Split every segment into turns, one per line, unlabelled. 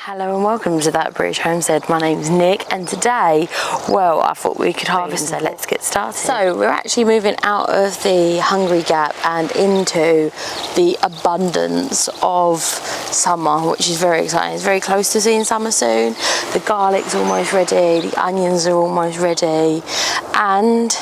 Hello and welcome to That British Homestead. My name's Nick and today, well, I thought we could harvest, so let's get started. So we're actually moving out of the hungry gap and into the abundance of summer, which is very exciting. It's very close to seeing summer soon. The garlic's almost ready, the onions are almost ready, and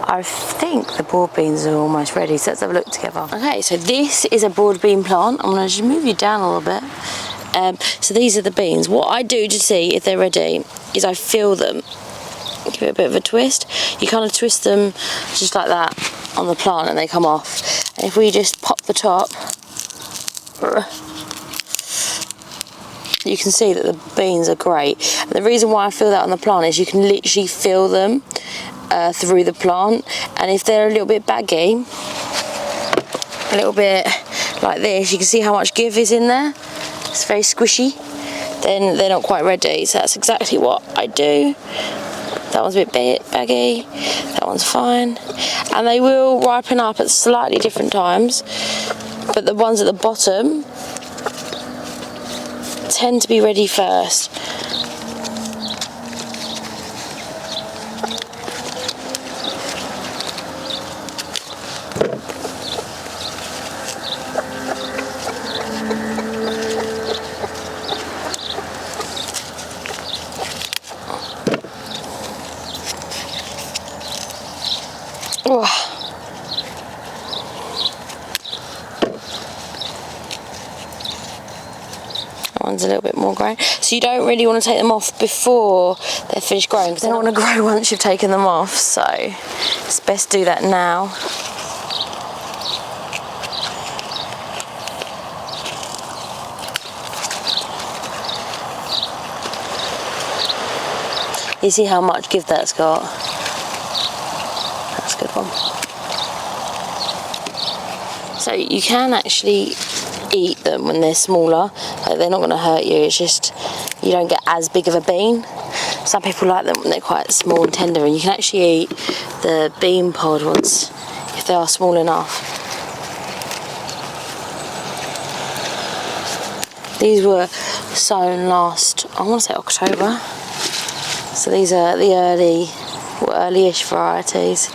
I think the broad beans are almost ready, so let's have a look together. Okay, so this is a broad bean plant. I'm going to just move you down a little bit. So these are the beans. What I do to see if they're ready is I feel them. Give it a bit of a twist. You kind of twist them just like that on the plant and they come off. And if we just pop the top, you can see that the beans are great. And the reason why I feel that on the plant is you can literally feel them through the plant, and if they're a little bit baggy, a little bit like this, you can see how much give is in there. It's very squishy, then they're not quite ready. So that's exactly what I do. That one's a bit baggy, that one's fine, and they will ripen up at slightly different times, but the ones at the bottom tend to be ready first. One's a little bit more grown, so you don't really want to take them off before they're finished growing because they don't want to grow once you've taken them off, so it's best to do that now. You see how much give that's got? That's a good one. So you can actually eat them when they're smaller, like they're not going to hurt you, it's just you don't get as big of a bean. Some people like them when they're quite small and tender, and you can actually eat the bean pod ones if they are small enough. These were sown last, I want to say October, so these are the early-ish varieties.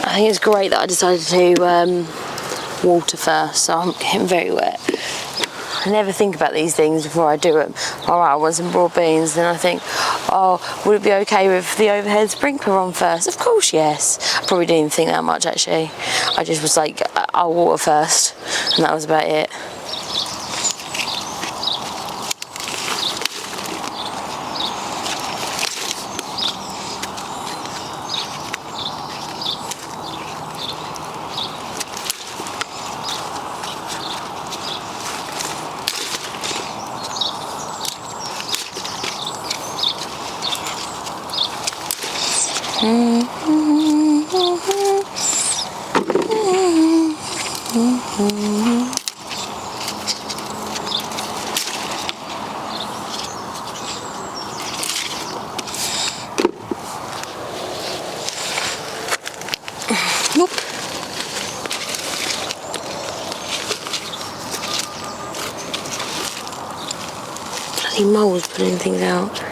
I think it's great that I decided to water first, so I'm getting very wet. I never think about these things before I do them. Alright, I want some broad beans, then I think, oh, would it be okay with the overhead sprinkler on first? Of course, yes. I probably didn't even think that much actually. I just was like, I'll water first, and that was about it. Nope. Bloody moles putting things out.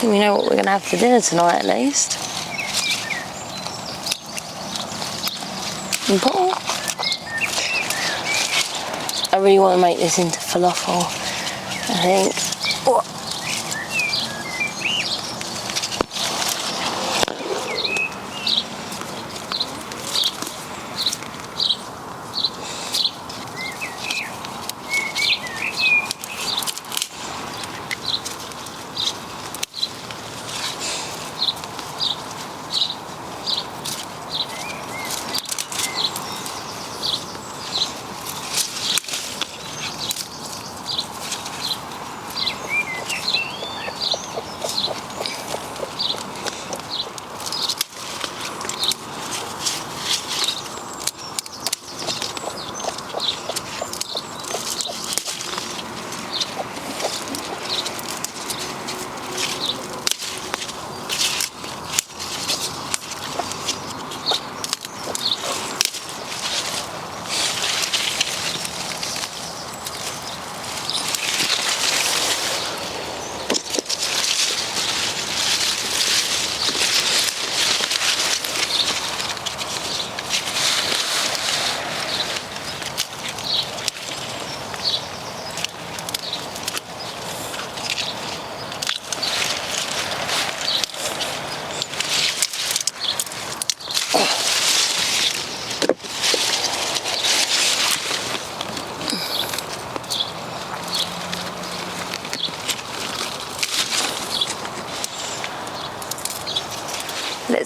We know what we're going to have for dinner tonight at least. But I really want to make this into falafel, I think. Oh.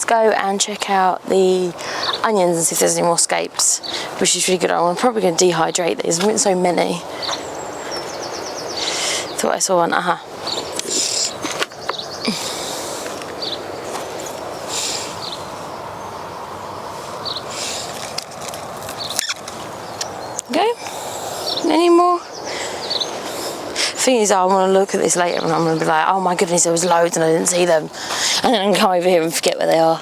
go and check out the onions and see if there's any more scapes, which is really good. I'm probably going to dehydrate these. I've got so many. Thought I saw one. Okay. Any more? Thing is, I want to look at this later and I'm going to be like, oh my goodness, there was loads and I didn't see them, and then I'm going to come over here and forget where they are.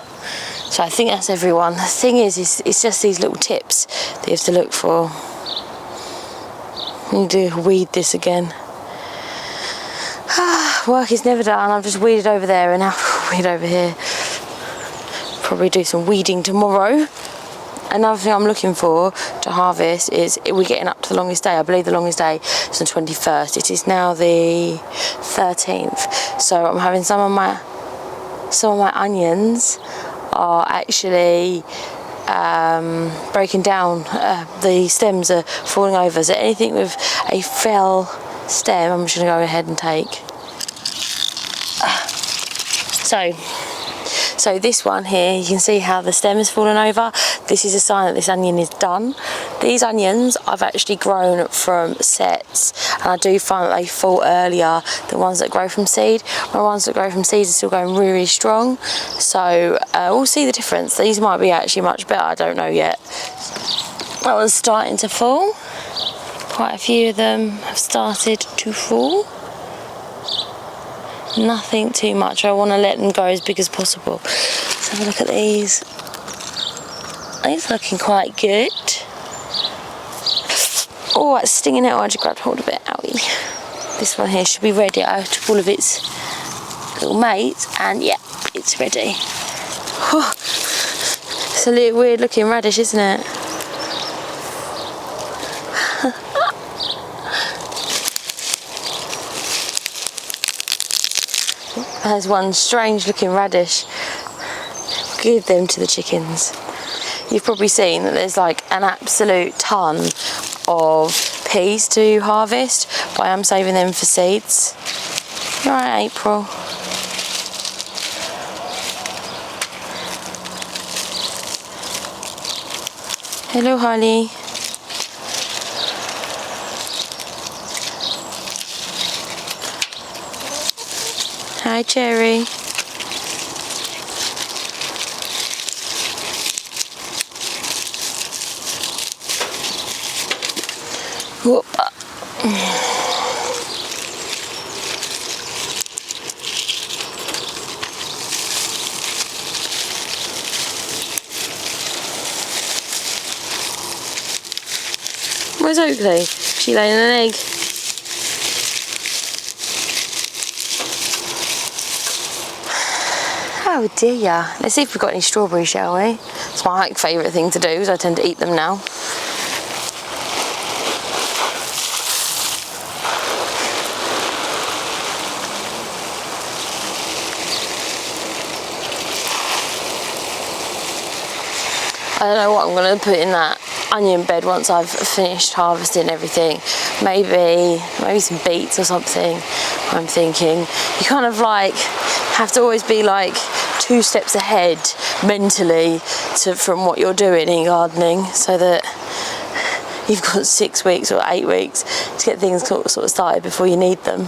So I think that's everyone. The thing is it's just these little tips that you have to look for. You need to weed this again. Work is never done. I've just weeded over there and now weed over here. Probably do some weeding tomorrow. Another thing I'm looking for to harvest is we're getting up to the longest day. I believe the longest day is the 21st. It is now the 13th. So I'm having some of my onions are actually breaking down. The stems are falling over. So anything with a fell stem, I'm just going to go ahead and take. So this one here, you can see how the stem has fallen over. This is a sign that this onion is done. These onions I've actually grown from sets, and I do find that they fall earlier than ones that grow from seed. The ones that grow from seeds are still going really, really strong. So we'll see the difference. These might be actually much better, I don't know yet. That one's starting to fall. Quite a few of them have started to fall. Nothing too much. I want to let them go as big as possible. Let's have a look at these. These are looking quite good. Oh, that's stinging out. I just grabbed hold of it. Owie. This one here should be ready. I took all of its little mates and yeah, it's ready. Oh, it's a little weird looking radish, isn't it? There's one strange looking radish. Give them to the chickens. You've probably seen that there's like an absolute ton of peas to harvest, but I am saving them for seeds. You're right, April. Hello, Holly. Hi, Cherry. Whoop. Where's Oakley? She laying an egg. Oh dear. Let's see if we've got any strawberries, shall we? It's my favourite thing to do, because I tend to eat them now. I don't know what I'm going to put in that onion bed once I've finished harvesting everything. Maybe some beets or something, I'm thinking. You kind of like have to always be like 2 steps ahead mentally from what you're doing in gardening, so that you've got 6 weeks or 8 weeks to get things sort of started before you need them.